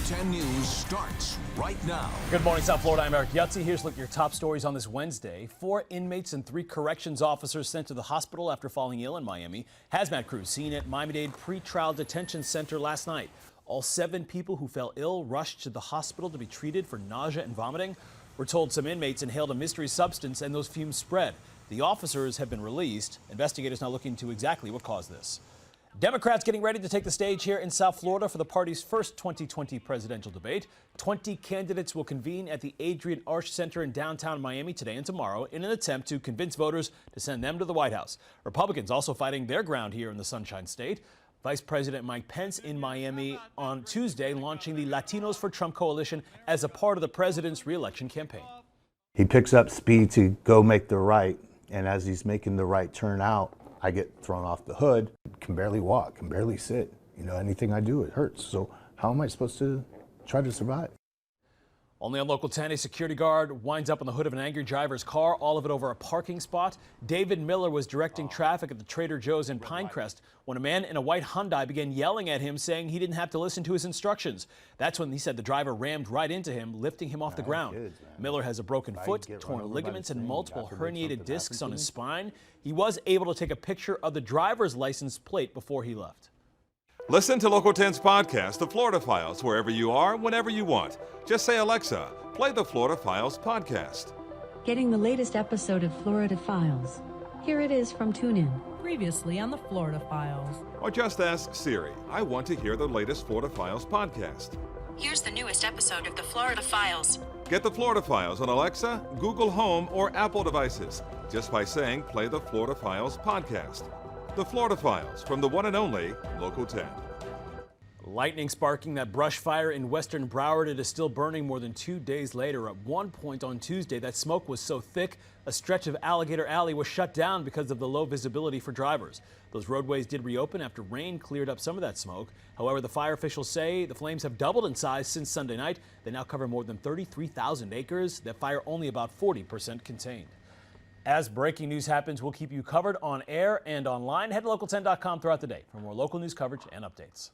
10 News starts right now. Good morning, South Florida. I'm Eric Yutzi. Here's a look at your top stories on this Wednesday. 4 inmates and 3 corrections officers sent to the hospital after falling ill in Miami. Hazmat crews seen at Miami-Dade Pretrial Detention Center last night. All 7 people who fell ill rushed to the hospital to be treated for nausea and vomiting. We're told some inmates inhaled a mystery substance and those fumes spread. The officers have been released. Investigators now looking into exactly what caused this. Democrats getting ready to take the stage here in South Florida for the party's first 2020 presidential debate. 20 candidates will convene at the Adrian Arch Center in downtown Miami today and tomorrow in an attempt to convince voters to send them to the White House. Republicans also fighting their ground here in the Sunshine State. Vice President Mike Pence in Miami on Tuesday launching the Latinos for Trump coalition as a part of the president's re-election campaign. He picks up speed to go make the right, and as he's making the right turn out, I get thrown off the hood, can barely walk, can barely sit. You know, anything I do, it hurts. So how am I supposed to try to survive? Only on Local 10, a security guard winds up on the hood of an angry driver's car, all of it over a parking spot. David Miller was directing traffic at the Trader Joe's in Pinecrest when a man in a white Hyundai began yelling at him, saying he didn't have to listen to his instructions. That's when he said the driver rammed right into him, lifting him off the ground. Miller has a broken foot, torn ligaments, and multiple herniated discs on his spine. He was able to take a picture of the driver's license plate before he left. Listen to Local 10's podcast, The Florida Files, wherever you are, whenever you want. Just say, Alexa, play the Florida Files podcast. Getting the latest episode of Florida Files. Here it is from TuneIn. Previously on the Florida Files. Or just ask Siri, I want to hear the latest Florida Files podcast. Here's the newest episode of the Florida Files. Get the Florida Files on Alexa, Google Home, or Apple devices just by saying, play the Florida Files podcast. The Florida Files from the one and only Local 10. Lightning sparking that brush fire in western Broward. It is still burning more than 2 days later. At one point on Tuesday, that smoke was so thick, a stretch of Alligator Alley was shut down because of the low visibility for drivers. Those roadways did reopen after rain cleared up some of that smoke. However, the fire officials say the flames have doubled in size since Sunday night. They now cover more than 33,000 acres. That fire only about 40% contained. As breaking news happens, we'll keep you covered on air and online. Head to local10.com throughout the day for more local news coverage and updates.